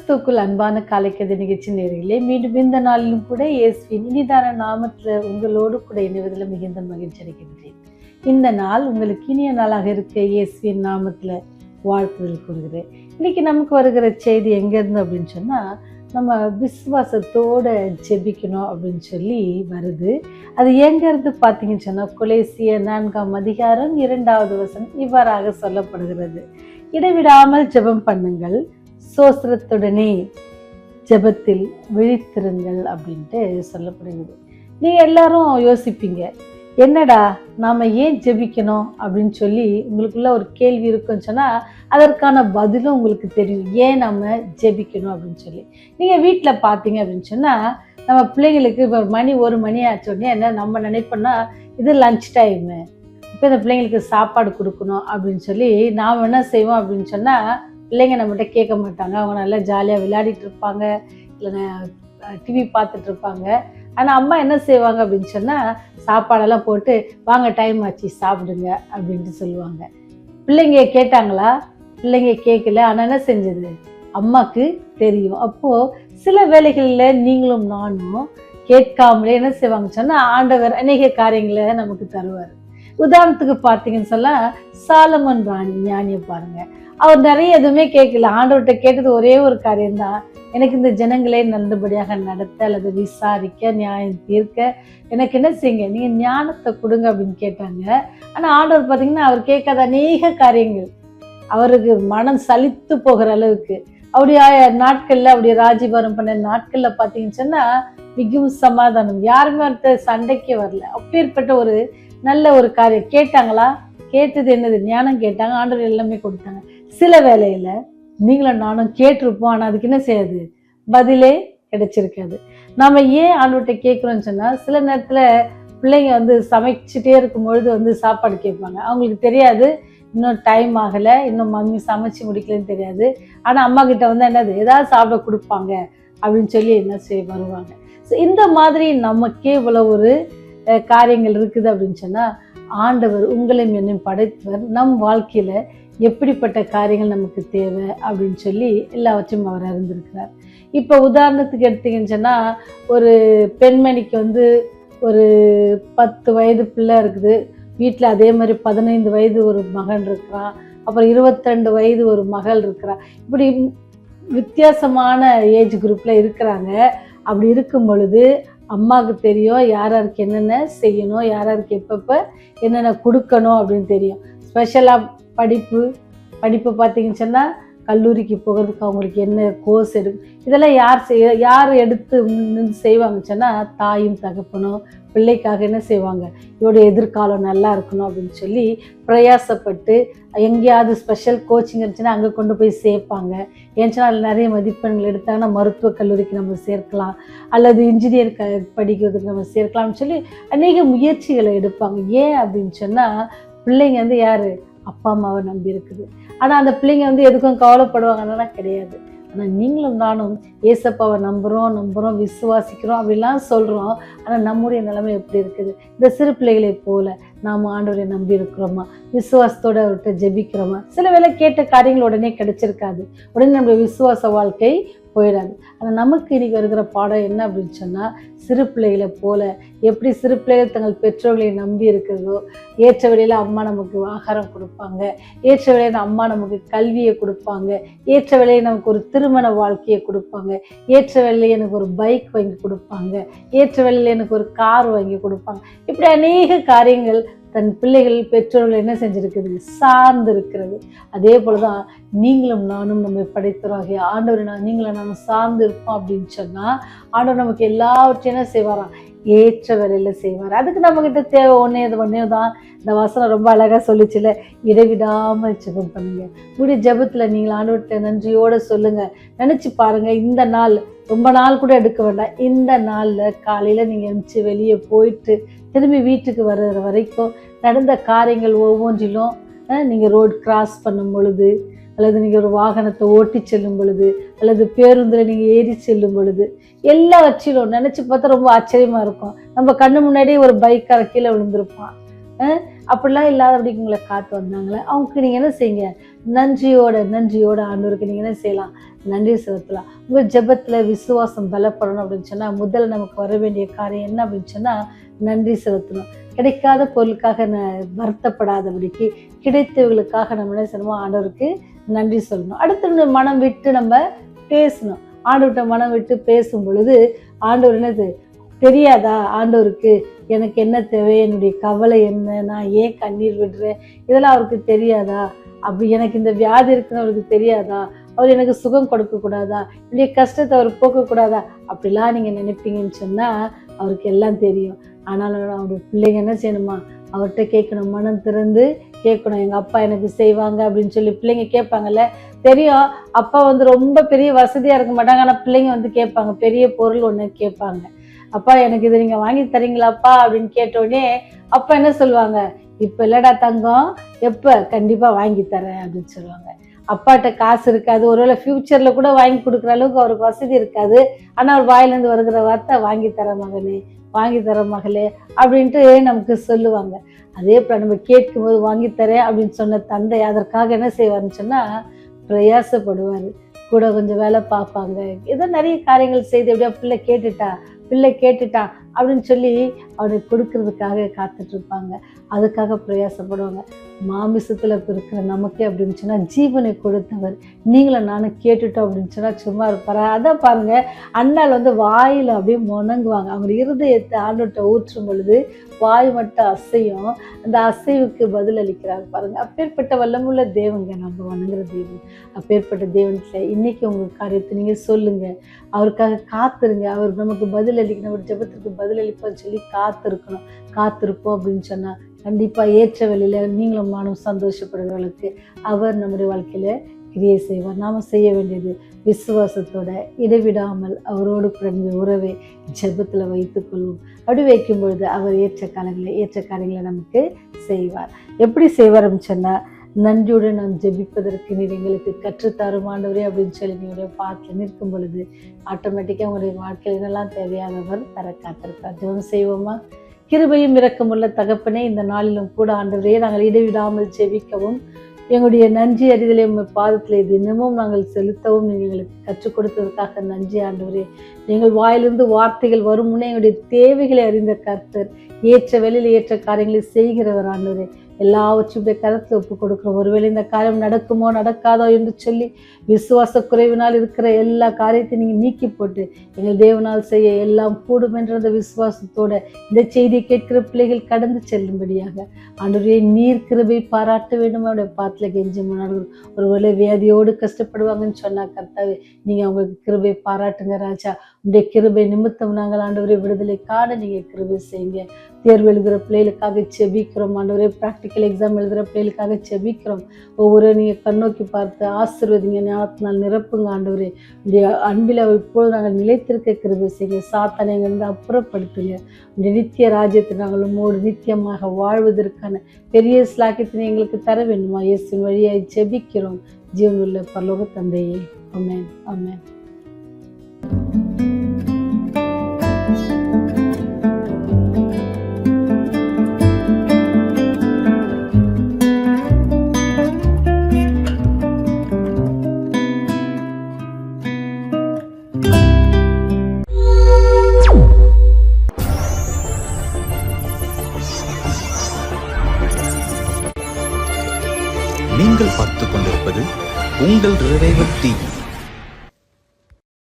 கிறிஸ்துக்குள் அன்பான காலைக்கதை நிகழ்ச்சி நேயர்களே, மீண்டும் இந்த நாளிலும் கூட இயேசுவின் இனிதான நாமத்துல உங்களோடு கூட இணைவதில் மிகுந்த மகிழ்ச்சி அடைகின்றேன். இந்த நாள் உங்களுக்கு இனிய நாளாக இருக்க இயேசுவின் நாமத்துல வாழ்த்துதல் கூறுகிறேன். இன்னைக்கு நமக்கு வருகிற செய்தி எங்க இருந்து அப்படின்னு சொன்னா, நம்ம விசுவாசத்தோட ஜெபிக்கணும் அப்படின்னு சொல்லி வருது. அது எங்க இருந்து பார்த்தீங்கன்னு சொன்னா, கொலேசியர் 4:2 இவ்வாறாக சொல்லப்படுகிறது. இடைவிடாமல் ஜெபம் பண்ணுங்கள், சோஸ்திரத்துடனே ஜெபத்தில் விழித்திருங்கள் அப்படின்ட்டு சொல்லப்படுகிறது. நீங்க எல்லாரும் யோசிப்பீங்க, என்னடா நாம ஏன் ஜெபிக்கணும் அப்படின்னு சொல்லி உங்களுக்குள்ள ஒரு கேள்வி இருக்குன்னு சொன்னா, அதற்கான பதிலும் உங்களுக்கு தெரியும் ஏன் நம்ம ஜெபிக்கணும் அப்படின்னு சொல்லி. நீங்க வீட்டுல பாத்தீங்க அப்படின்னு சொன்னா, நம்ம பிள்ளைங்களுக்கு இப்போ மணி 1 மணி ஆச்ச உடனே என்ன நம்ம நினைப்போம்னா, இது லஞ்ச் டைமு, இப்போ இந்த பிள்ளைங்களுக்கு சாப்பாடு கொடுக்கணும் அப்படின்னு சொல்லி நாம் என்ன செய்வோம் அப்படின்னு சொன்னா, பிள்ளைங்க நம்மகிட்ட கேட்க மாட்டாங்க. அவங்க நல்லா ஜாலியாக விளையாடிட்டு இருப்பாங்க, இல்லைன்னா டிவி பார்த்துட்டு இருப்பாங்க. ஆனால் அம்மா என்ன செய்வாங்க அப்படின்னு சொன்னால், சாப்பாடெல்லாம் போட்டு வாங்க டைம் ஆச்சு சாப்பிடுங்க அப்படின்ட்டு சொல்லுவாங்க. பிள்ளைங்க கேட்டாங்களா? பிள்ளைங்க கேட்கல. ஆனால் என்ன செஞ்சது அம்மாவுக்கு தெரியும். அப்போது சில வேளைகளில் நீங்களும் நானும் கேட்காமலே என்ன செய்வாங்க சொன்னால், ஆண்டவர் அநேக காரியங்களை நமக்கு தருவார். உதாரணத்துக்கு பார்த்தீங்கன்னு சொல்ல, சாலமன் ஞானியை பாருங்க. அவர் நிறைய எதுவுமே கேட்கல. ஆண்டவர்கிட்ட கேட்டது ஒரே ஒரு காரியம்தான், எனக்கு இந்த ஜனங்களே நல்லபடியாக நடத்த அல்லது விசாரிக்க, நியாயம் தீர்க்க எனக்கு என்ன செய்யுங்க, நீங்க ஞானத்தை கொடுங்க அப்படின்னு கேட்டாங்க. ஆனா ஆண்டவர் பார்த்தீங்கன்னா, அவர் கேட்காத அநேக காரியங்கள், அவருக்கு மனம் சலித்து போகிற அளவுக்கு அவருடைய நாட்கள்ல, அவருடைய ராஜ்யபாரம் பண்ண நாட்கள்ல பார்த்தீங்கன்னு சொன்னா மிகவும் சமாதானம், யாருமே அவர்கிட்ட சண்டைக்கே வரல. அப்பேற்பட்ட ஒரு நல்ல ஒரு காரியம் கேட்டாங்களா? கேட்டது என்னது? ஞானம் கேட்டாங்க, ஆண்டவர் எல்லாமே கொடுத்தாங்க. சில வேளையில நீங்களும் நானும் கேட்டிருப்போம், ஆனா அதுக்கு என்ன செய்யாது, பதிலே கிடைச்சிருக்காது. நாம ஏன் ஆண்டவர்கிட்ட கேட்கிறோம்னு சொன்னா, சில நேரத்துல பிள்ளைங்க சமைச்சிட்டே இருக்கும் பொழுது சாப்பாடு கேட்பாங்க. அவங்களுக்கு தெரியாது இன்னும் டைம் ஆகல, இன்னும் மம்மி சமைச்சு முடிக்கலன்னு தெரியாது. ஆனா அம்மா கிட்ட என்னது ஏதாவது சாப்பிட கொடுப்பாங்க அப்படின்னு சொல்லி என்ன செய்ய வருவாங்க. இந்த மாதிரி நமக்கே இவ்வளவு ஒரு காரியங்கள் இருக்குது அப்படின்னு சொன்னா, ஆண்டவர் உங்களையும் என்னையும் படைத்தவர் நம் வாழ்க்கையில எப்படிப்பட்ட காரியங்கள் நமக்கு தேவை அப்படின்னு சொல்லி எல்லாவற்றையும் அவர் அறிந்திருக்கிறார். இப்போ உதாரணத்துக்கு எடுத்தீங்கன்னு சொன்னா, ஒரு பெண்மணிக்கு ஒரு 10 வயது பிள்ளை இருக்குது வீட்டில், அதே மாதிரி 15 வயது ஒரு மகன் இருக்கிறான், அப்புறம் 22 வயது ஒரு மகள் இருக்கிறான். இப்படி வித்தியாசமான ஏஜ் குரூப்ல இருக்கிறாங்க. அப்படி இருக்கும் பொழுது அம்மாவுக்கு தெரியும் யாராருக்கு என்னென்ன செய்யணும், யாராருக்கு எப்பப்போ என்னென்ன கொடுக்கணும் அப்படின்னு தெரியும். ஸ்பெஷலாக படிப்பு பார்த்தீங்கன்னு சொன்னால், கல்லூரிக்கு போகிறதுக்கு அவங்களுக்கு என்ன கோர்ஸ் எடுக்கும், இதெல்லாம் யார் எடுத்து செய்வாங்கன்னு சொன்னால், தாயும் தகப்பனும் பிள்ளைக்காக என்ன செய்வாங்க, இவருடைய எதிர்காலம் நல்லா இருக்கணும் அப்படின்னு சொல்லி பிரயாசப்பட்டு எங்கேயாவது ஸ்பெஷல் கோச்சிங் இருந்துச்சுன்னா அங்கே கொண்டு போய் சேர்ப்பாங்க. ஏன்னுச்சுன்னா அதில் நிறைய மதிப்பெண்கள் எடுத்தாங்கன்னா மருத்துவக் கல்லூரிக்கு நம்ம சேர்க்கலாம், அல்லது இன்ஜினியர் படிக்கிறதுக்கு நம்ம சேர்க்கலாம்னு சொல்லி அநேக முயற்சிகளை எடுப்பாங்க. ஏன் அப்படின்னு சொன்னால், பிள்ளைங்க யார், அப்பா அம்மாவை நம்பி இருக்குது. ஆனால் அந்த பிள்ளைங்க எதுக்கும் கவலைப்படுவாங்கன்னா கிடையாது. ஆனால் நீங்களும் நானும் ஏசப்பாவை நம்புகிறோம், விசுவாசிக்கிறோம் அப்படிலாம் சொல்கிறோம். ஆனால் நம்முடைய நிலைமை எப்படி இருக்குது? இந்த சிறு பிள்ளைகளை போல நாம் ஆண்டவரை நம்பி இருக்கிறோமா? விசுவாசத்தோடு அவர்கிட்ட ஜெபிக்கிறோமா? சில வேளை கேட்ட காரியங்கள் உடனே கிடைச்சிருக்காது, உடனே நம்முடைய விசுவாச வாழ்க்கை போயிடாது. ஆனால் நமக்கு இன்னைக்கு வருகிற பாடம் என்ன அப்படின்னு சொன்னால், சிறு பிள்ளைகளை போல எப்படி சிறு பிள்ளைகள் தங்கள் பெற்றோர்களை நம்பி இருக்கிறதோ, ஏற்ற வேளையில் அம்மா நமக்கு ஆகாரம் கொடுப்பாங்க, ஏற்ற வேளையில் அம்மா நமக்கு கல்வியை கொடுப்பாங்க, ஏற்ற வேளையில் நமக்கு ஒரு திருமண வாழ்க்கையை கொடுப்பாங்க, ஏற்ற வேளையில் எனக்கு ஒரு பைக் வாங்கி கொடுப்பாங்க, ஏற்ற வேளையில் எனக்கு ஒரு கார் வாங்கி கொடுப்பாங்க. இப்படி அநேக காரியங்கள் தன் பிள்ளைகள் பெற்றோர்கள் என்ன செஞ்சிருக்குது, சார்ந்து இருக்கிறது. அதே போலதான் நீங்களும் நானும் நம்ம படைத்தவராகிய ஆண்டவர் நீங்களும் நானும் சார்ந்து இருப்போம் அப்படின்னு சொன்னா, ஆண்டவர் நமக்கு எல்லாவற்றையும் என்ன செய்வாராம், ஏற்ற வேலையில செய்வார். அதுக்கு நம்ம கிட்ட தேவை ஒன்னே தான். இந்த வசனம் ரொம்ப அழகா சொல்லிச்சுல, இடைவிடாமல் ஜெபம் பண்ணுங்க. உங்களுடைய ஜெபத்துல நீங்கள் ஆண்டவர்கிட்ட நன்றியோட சொல்லுங்க. நினைச்சு பாருங்க, இந்த நாள் ரொம்ப நாள் கூட எடுக்க வேண்டாம், இந்த நாள்ல காலையில நீங்க எழுந்துச்சு வெளியே போயிட்டு திரும்பி வீட்டுக்கு வர்ற வரைக்கும் நடந்த காரியங்கள் ஒவ்வொன்றிலும், நீங்க ரோடு கிராஸ் பண்ணும் பொழுது, அல்லது நீங்கள் ஒரு வாகனத்தை ஓட்டி செல்லும் பொழுது, அல்லது பேருந்தில் நீங்கள் ஏறி செல்லும் பொழுது, எல்லாவற்றிலும் நினச்சி பார்த்தா ரொம்ப ஆச்சரியமாக இருக்கும். நம்ம கண்ணு முன்னாடியே ஒரு பைக்கார கீழே விழுந்திருப்பான், அப்படிலாம் இல்லாதபடிக்கு உங்களை காத்து வந்தாங்களே, அவங்களுக்கு நீங்கள் என்ன செய்யுங்க, நன்றியோட ஆண்டவருக்கு நீங்கள் என்ன செய்யலாம், நன்றி செலுத்தலாம். உங்கள் ஜெபத்தில் விசுவாசம் பலப்படணும் அப்படின்னு சொன்னால் முதல்ல நமக்கு வர வேண்டிய காரியம் என்ன அப்படின்னு சொன்னால் நன்றி செலுத்தணும். கிடைக்காத பொருளுக்காக வருத்தப்படாதபடிக்கு கிடைத்தவர்களுக்காக நம்ம என்ன செய்யணுமோ ஆண்டவருக்கு நன்றி சொல்லணும். அடுத்து மனம் விட்டு நம்ம பேசணும். ஆண்டவர்கிட்ட மனம் விட்டு பேசும் பொழுது ஆண்டவர் என்னது தெரியாதா ஆண்டவருக்கு எனக்கு என்ன தேவை, என்னுடைய கவலை என்ன, நான் ஏன் கண்ணீர் விடுறேன், இதெல்லாம் அவருக்கு தெரியாதா? அப்படி எனக்கு இந்த வியாதி இருக்குன்னு அவருக்கு தெரியாதா? அவர் எனக்கு சுகம் கொடுக்கக்கூடாதா? என்னுடைய கஷ்டத்தை அவர் போக்கக்கூடாதா? அப்படிலாம் நீங்கள் நினைப்பீங்கன்னு சொன்னால் அவருக்கு எல்லாம் தெரியும். ஆனாலும் அவருடைய பிள்ளைங்க என்ன செய்யணுமா, அவர்கிட்ட கேட்கணும், மனம் திறந்து கேட்கணும். எங்கள் அப்பா எனக்கு செய்வாங்க அப்படின்னு சொல்லி பிள்ளைங்க கேட்பாங்கல்ல. தெரியும் அப்பா ரொம்ப பெரிய வசதியாக இருக்க மாட்டாங்க, ஆனால் பிள்ளைங்க கேட்பாங்க, பெரிய பொருள் ஒன்று கேட்பாங்க. அப்பா எனக்கு இதை நீங்கள் வாங்கி தரீங்களாப்பா அப்படின்னு கேட்டோடனே அப்பா என்ன சொல்லுவாங்க, இப்போ இல்லைடா தங்கம், எப்போ கண்டிப்பாக வாங்கி தரேன் அப்படின்னு சொல்லுவாங்க. அப்பாட்ட காசு இருக்காது, ஒருவேளை ஃப்யூச்சரில் கூட வாங்கி கொடுக்குற அளவுக்கு அவருக்கு வசதி இருக்காது. ஆனால் அவர் வாயிலேருந்து வருகிற வார்த்தை வாங்கி தர மகனே, வாங்கி தர மகளே அப்படின்ட்டு நமக்கு சொல்லுவாங்க. அதே போல் நம்ம கேட்கும்போது வாங்கித்தரேன் அப்படின்னு சொன்ன தந்தை அதற்காக என்ன செய்வார்னு சொன்னால் பிரயாசப்படுவார். கூட கொஞ்சம் வேலை பார்ப்பாங்க, ஏதோ நிறைய காரியங்கள் செய்து எப்படியா பிள்ளை கேட்டுட்டான் அப்படின்னு சொல்லி அவனுக்கு கொடுக்கறதுக்காக காத்துட்டு இருப்பாங்க. அதுக்காக பிரயாசப்படுவாங்க. மாமிசத்தில் இருக்கிற நமக்கே அப்படின்னு சொன்னால் ஜீவனை கொடுத்தவர் நீங்களும் நானும் கேட்டுட்டோம் அப்படின்னு சொன்னால் சும்மா இருப்பாரா? அதான் பாருங்க, அண்ணால் வாயில் அப்படியே முணங்குவாங்க. அவங்க இருதயத்தை ஆண்டவர்கிட்ட ஊற்றும் பொழுது வாய் மட்டும் அசையும். அந்த அசைவுக்கு பதில் அளிக்கிறாங்க பாருங்க. அப்பேற்பட்ட வல்லமுள்ள தேவங்க நம்ம வணங்குற தேவன். அப்பேற்பட்ட தேவன்கிட்ட இன்னைக்கு உங்க காரியத்தை நீங்க சொல்லுங்க, அவருக்காக காத்துருங்க. அவர் நமக்கு பதில் அளிக்கணும், ஒரு ஜெபத்துக்கு பதில் அளிப்பான்னு சொல்லி காத்திருப்போம் அப்படின்னு சொன்னா கண்டிப்பா ஏற்ற வழியில நீங்களும் நானும் சந்தோஷப்படுறவர்களுக்கு அவர் நம்முடைய வாழ்க்கையில கிரியை செய்வார். நாம செய்ய வேண்டியது விசுவாசத்தோட இடைவிடாமல் அவரோடு கூட உறவை ஜெபத்துல வைத்துக் கொள்வோம். அப்படி வைக்கும் பொழுது அவர் ஏற்ற காரியங்களை நமக்கு செய்வார். எப்படி செய்வார் அப்படின்னு சொன்னா, நன்றியுடன் நாம் ஜெபிப்பதற்கு நீர் எங்களுக்கு கற்றுத்தரும் ஆண்டவரே அப்படின்னு சொல்லி நீங்களுடைய பாட்டில் நிற்கும் பொழுது ஆட்டோமேட்டிக்காக உங்களுடைய வாழ்க்கையில் என்னெல்லாம் தேவையானவர் தர காத்திருப்பார். ஜெபம் செய்வோமா? கிருபையும் இரக்கமுள்ள தகப்பனே, இந்த நாளிலும் கூட ஆண்டவரே நாங்கள் இடைவிடாமல் ஜெபிக்கவும் எங்களுடைய நன்றி அறிதலை உங்கள் பாதத்திலே தினமும் நாங்கள் செலுத்தவும் நீங்கள் எங்களுக்கு கற்றுக் கொடுத்ததற்காக நன்றி ஆண்டவரே. எங்கள் வாயிலிருந்து வார்த்தைகள் வரும் முன்னே எங்களுடைய தேவைகளை அறிந்த கர்த்தர், ஏற்ற வேளையில் ஏற்ற காரியங்களை செய்கிறவர் ஆண்டவரே. எல்லாவற்றையும் கருத்தில் ஒப்பு கொடுக்குறோம். ஒருவேளை இந்த காரியம் நடக்குமோ நடக்காதோ என்று சொல்லி விசுவாச குறைவினால் இருக்கிற எல்லா காரியத்தையும் நீங்கள் நீக்கி போட்டு எங்கள் தேவனால் செய்ய எல்லாம் கூடும் என்ற அந்த விசுவாசத்தோட இந்த செய்தியை கேட்கிற பிள்ளைகள் கடந்து செல்லும்படியாக ஆண்டவரே நீர் கிருபை பாராட்ட வேண்டும். அவருடைய பாட்டில் கெஞ்சி முன்னார்கள் ஒருவேளை வியாதியோடு கஷ்டப்படுவாங்கன்னு சொன்னா கர்த்தாவே நீங்கள் அவங்களுக்கு கிருபை பாராட்டுங்க ராஜா. உடைய கிருபை நிமித்தம் நாங்கள் ஆண்டவரே விடுதலை காண நீங்கள் கிருபை செய்யுங்க. தேர்வு எழுதுகிற பிள்ளைகளுக்காக செபிக்கிறோம் ஆண்டவரே. ப்ராக்டிக்கல் எக்ஸாம் எழுதுகிற பிள்ளைகளுக்காக செபிக்கிறோம். ஒவ்வொரு நீங்கள் கண்ணோக்கி பார்த்து ஆசீர்வதிங்க, ஞானத்தினால் நிரப்புங்க ஆண்டவரே. உடைய அன்பில் இப்போது நாங்கள் நிலைத்திருக்க கிருபை செய்யுங்க. சாத்தானை எங்கிருந்து அப்புறப்படுத்துங்க. உடைய நித்திய ராஜ்யத்தை நாங்கள் உம்மோடு நித்தியமாக வாழ்வதற்கான பெரிய ஸ்லாக்கியத்தினை எங்களுக்கு தர வேண்டுமா? இயேசுவின் வழியாய் ஜெபிக்கிறோம் ஜீவனுள்ள பரலோக தந்தையே. ஆமென், ஆமென். நீங்கள் பார்த்துக் கொண்டிருப்பது உங்கள் ரிவைவல் டிவி.